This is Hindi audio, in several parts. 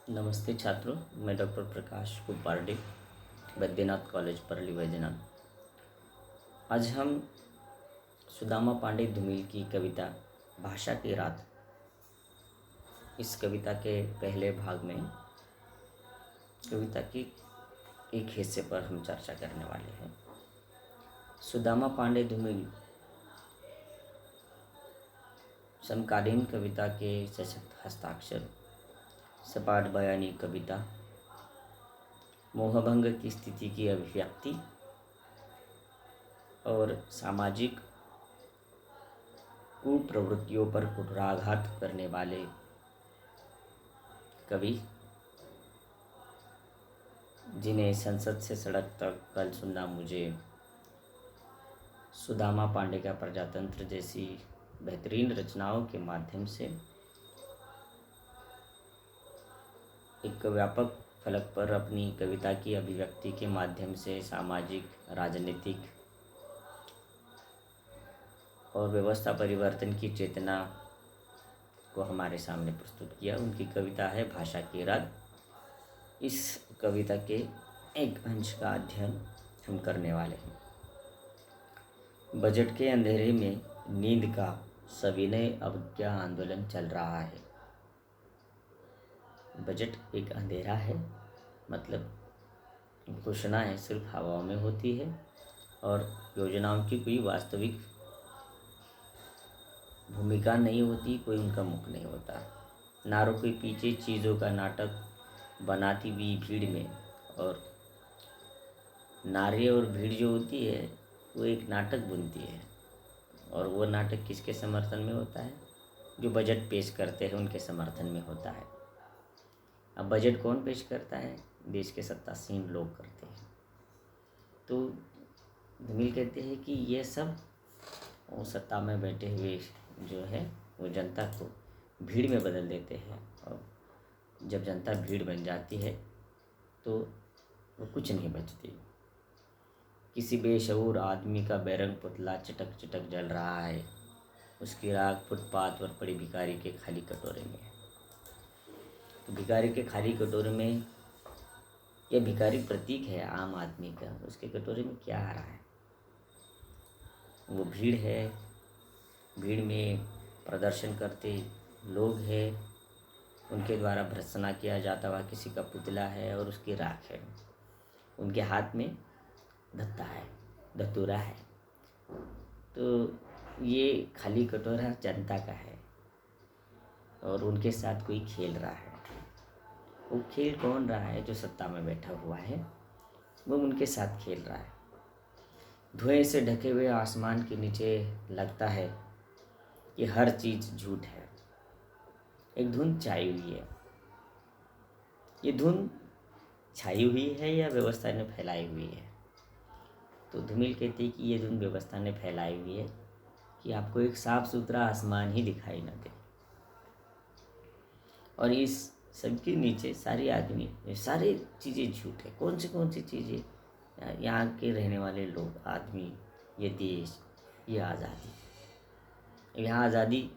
नमस्ते छात्रों, मैं डॉक्टर प्रकाश कुपारडे, बैद्यनाथ कॉलेज परली बैजनाथ। आज हम सुदामा पांडे धूमिल की कविता भाषा की रात, इस कविता के पहले भाग में कविता की एक हिस्से पर हम चर्चा करने वाले हैं। सुदामा पांडे धूमिल समकालीन कविता के सशक्त हस्ताक्षर, सपाट बयानी कविता, मोहभंग की स्थिति की अभिव्यक्ति और सामाजिक कुप्रवृत्तियों पर कुठाराघात करने वाले कवि, जिन्हें संसद से सड़क तक कल सुनना मुझे, सुदामा पांडे का प्रजातंत्र जैसी बेहतरीन रचनाओं के माध्यम से एक व्यापक फलक पर अपनी कविता की अभिव्यक्ति के माध्यम से सामाजिक, राजनीतिक और व्यवस्था परिवर्तन की चेतना को हमारे सामने प्रस्तुत किया। उनकी कविता है भाषा की रात। इस कविता के एक अंश का अध्ययन हम करने वाले हैं। बजट के अंधेरे में नींद का सविनय अवज्ञा आंदोलन चल रहा है। बजट एक अंधेरा है, मतलब घोषणाएं सिर्फ हवाओं में होती है और योजनाओं की कोई वास्तविक भूमिका नहीं होती, कोई उनका मुख नहीं होता। नारों के पीछे चीज़ों का नाटक बनाती हुई भीड़ में, और नारे और भीड़ जो होती है वो एक नाटक बुनती है, और वो नाटक किसके समर्थन में होता है? जो बजट पेश करते हैं उनके समर्थन में होता है। अब बजट कौन पेश करता है? देश के सत्तासीन लोग करते हैं। तो धूमिल कहते हैं कि ये सब वो सत्ता में बैठे हुए जो है वो जनता को भीड़ में बदल देते हैं, और जब जनता भीड़ बन जाती है तो वो कुछ नहीं बचती। किसी बेशऊर आदमी का बैरंग पुतला चटक चटक जल रहा है, उसकी राख फुटपाथ पर पड़ी भिखारी के खाली कटोरे में है। तो भिखारी के खाली कटोरे में, यह भिखारी प्रतीक है आम आदमी का, उसके कटोरे में क्या आ रहा है? वो भीड़ है, भीड़ में प्रदर्शन करते लोग हैं, उनके द्वारा भर्त्सना किया जाता हुआ किसी का पुतला है और उसकी राख है। उनके हाथ में धत्ता है, धतूरा है। तो ये खाली कटोरा जनता का है और उनके साथ कोई खेल रहा है। वो खेल कौन रहा है? जो सत्ता में बैठा हुआ है वो उनके साथ खेल रहा है। धुएं से ढके हुए आसमान के नीचे लगता है कि हर चीज़ झूठ है। एक धुंध छाई हुई है। ये धुंध छाई हुई है या व्यवस्था ने फैलाई हुई है? तो धूमिल कहते हैं कि ये धुंध व्यवस्था ने फैलाई हुई है कि आपको एक साफ सुथरा आसमान ही दिखाई न दे, और इस सबके नीचे सारी आदमी, सारी चीज़ें झूठ है। कौन सी चीज़ें? यहाँ के रहने वाले लोग, आदमी, ये देश, ये आज़ादी। यहाँ आज़ादी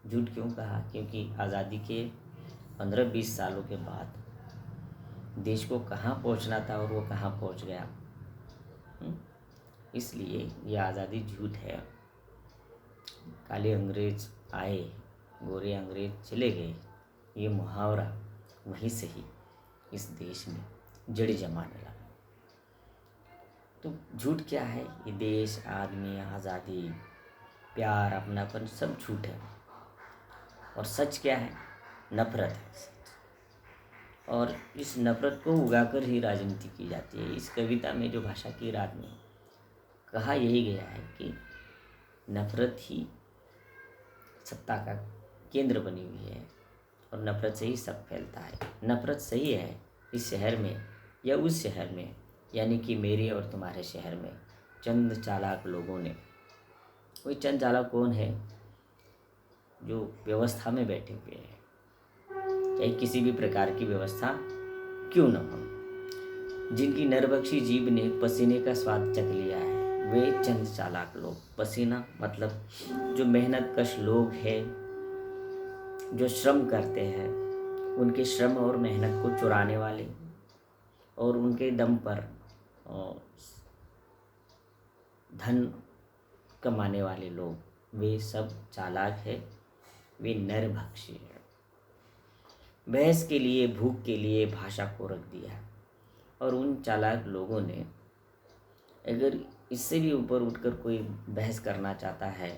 झूठ क्यों कहा? क्योंकि आज़ादी के 15-20 सालों के बाद देश को कहाँ पहुँचना था और वो कहाँ पहुँच गया, इसलिए ये आज़ादी झूठ है। काले अंग्रेज आए, गोरे अंग्रेज चले गए, ये मुहावरा वहीं से ही इस देश में जड़ जमाने लगा। तो झूठ क्या है? ये देश, आदमी, आज़ादी, प्यार, अपनापन सब झूठ है। और सच क्या है? नफरत है सच। और इस नफरत को उगाकर ही राजनीति की जाती है। इस कविता में जो भाषा की रात में कहा यही गया है कि नफरत ही सत्ता का केंद्र बनी हुई है और नफरत से ही सब फैलता है। नफरत सही है इस शहर में या उस शहर में, यानी कि मेरे और तुम्हारे शहर में चंद चालाक लोगों ने। कोई चंद चालाक कौन है? जो व्यवस्था में बैठे हुए हैं, चाहे किसी भी प्रकार की व्यवस्था क्यों न हो, जिनकी नरबख्शी जीभ ने पसीने का स्वाद चख लिया है, वे चंद चालाक लोग। पसीना मतलब जो मेहनत कश लोग हैं, जो श्रम करते हैं, उनके श्रम और मेहनत को चुराने वाले और उनके दम पर धन कमाने वाले लोग, वे सब चालाक है, वे नरभक्षी है। बहस के लिए, भूख के लिए भाषा को रख दिया। और उन चालाक लोगों ने अगर इससे भी ऊपर उठकर कोई बहस करना चाहता है,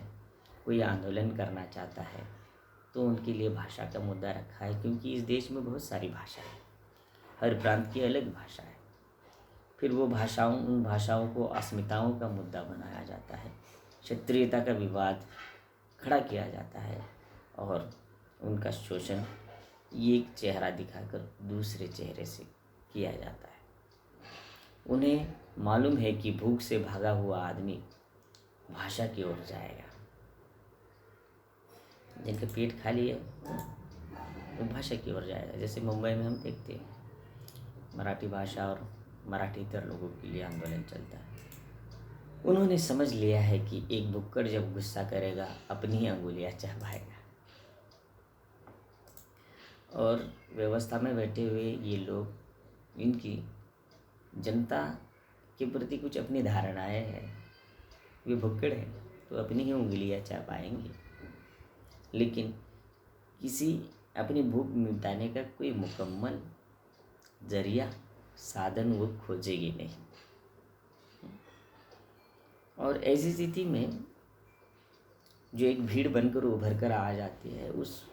कोई आंदोलन करना चाहता है, तो उनके लिए भाषा का मुद्दा रखा है। क्योंकि इस देश में बहुत सारी भाषा है, हर प्रांत की अलग भाषा है। फिर वो उन भाषाओं को अस्मिताओं का मुद्दा बनाया जाता है, क्षेत्रीयता का विवाद खड़ा किया जाता है और उनका शोषण एक चेहरा दिखाकर दूसरे चेहरे से किया जाता है। उन्हें मालूम है कि भूख से भागा हुआ आदमी भाषा की ओर जाएगा। जिनके पेट खाली है वो भाषा की ओर जाएगा। जैसे मुंबई में हम देखते हैं मराठी भाषा और मराठीतर लोगों के लिए आंदोलन चलता है। उन्होंने समझ लिया है कि एक भुक्कड़ जब गुस्सा करेगा अपनी ही अंगुलियां चबाएगा। और व्यवस्था में बैठे हुए ये लोग, इनकी जनता के प्रति कुछ अपनी धारणाएं हैं। वे भुक्कड़ हैं तो अपनी ही उंगलियां चबाएंगे, लेकिन किसी अपनी भूख मिटाने का कोई मुकम्मल जरिया, साधन वो खोजेगी नहीं। और ऐसी स्थिति में जो एक भीड़ बनकर उभर कर आ जाती है, उस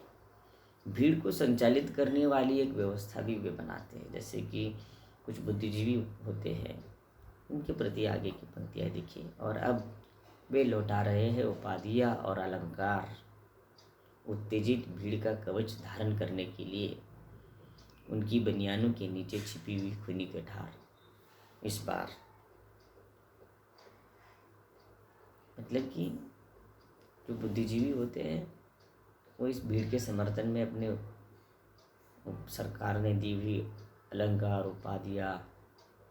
भीड़ को संचालित करने वाली एक व्यवस्था भी वे बनाते हैं। जैसे कि कुछ बुद्धिजीवी होते हैं, उनके प्रति आगे की पंक्तियाँ देखिए। और अब वे लौटा रहे हैं उपाधियाँ और अलंकार, उत्तेजित भीड़ का कवच धारण करने के लिए उनकी बनियानों के नीचे छिपी हुई खूनी कटार। इस बार मतलब कि जो बुद्धिजीवी होते हैं वो इस भीड़ के समर्थन में अपने सरकार ने दी हुई अलंकार, उपाधियाँ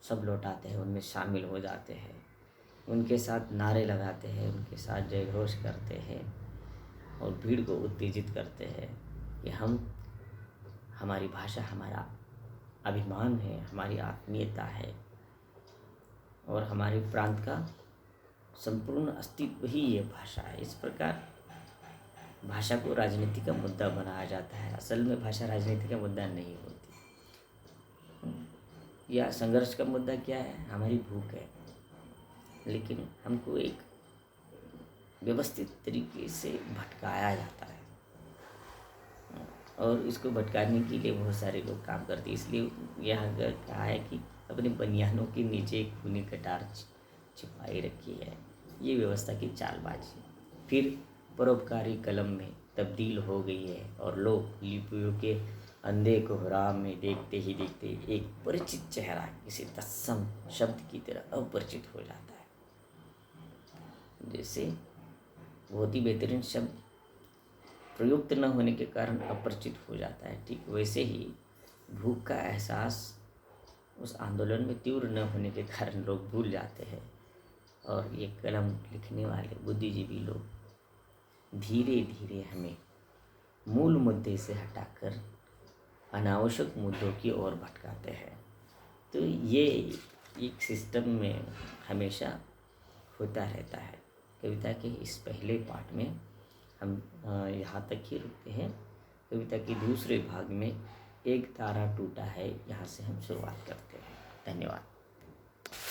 सब लौटाते हैं, उनमें शामिल हो जाते हैं, उनके साथ नारे लगाते हैं, उनके साथ जयघोष करते हैं और भीड़ को उत्तेजित करते हैं कि हमारी भाषा हमारा अभिमान है, हमारी आत्मीयता है और हमारे प्रांत का संपूर्ण अस्तित्व ही ये भाषा है। इस प्रकार भाषा को राजनीति का मुद्दा बनाया जाता है। असल में भाषा राजनीति का मुद्दा नहीं होती। या संघर्ष का मुद्दा क्या है? हमारी भूख है, लेकिन हमको एक व्यवस्थित तरीके से भटकाया जाता है और इसको भटकाने के लिए बहुत सारे लोग काम करते हैं। इसलिए यहाँ कहा है कि अपने बनियानों के नीचे एक खूनी कटार छिपाई रखी है। ये व्यवस्था की चालबाजी फिर परोपकारी कलम में तब्दील हो गई है और लोग लिपियों के अंधे कोहराम में देखते ही देखते एक परिचित चेहरा किसी तत्सम शब्द की तरह अपरिचित हो जाता है। जैसे बहुत ही बेहतरीन शब्द प्रयुक्त न होने के कारण अपरिचित हो जाता है, ठीक वैसे ही भूख का एहसास उस आंदोलन में तीव्र न होने के कारण लोग भूल जाते हैं और ये कलम लिखने वाले बुद्धिजीवी लोग धीरे धीरे हमें मूल मुद्दे से हटाकर अनावश्यक मुद्दों की ओर भटकाते हैं। तो ये एक सिस्टम में हमेशा होता रहता है। कविता के इस पहले पार्ट में हम यहाँ तक ही रुकते हैं। कविता के दूसरे भाग में एक तारा टूटा है, यहाँ से हम शुरुआत करते हैं। धन्यवाद।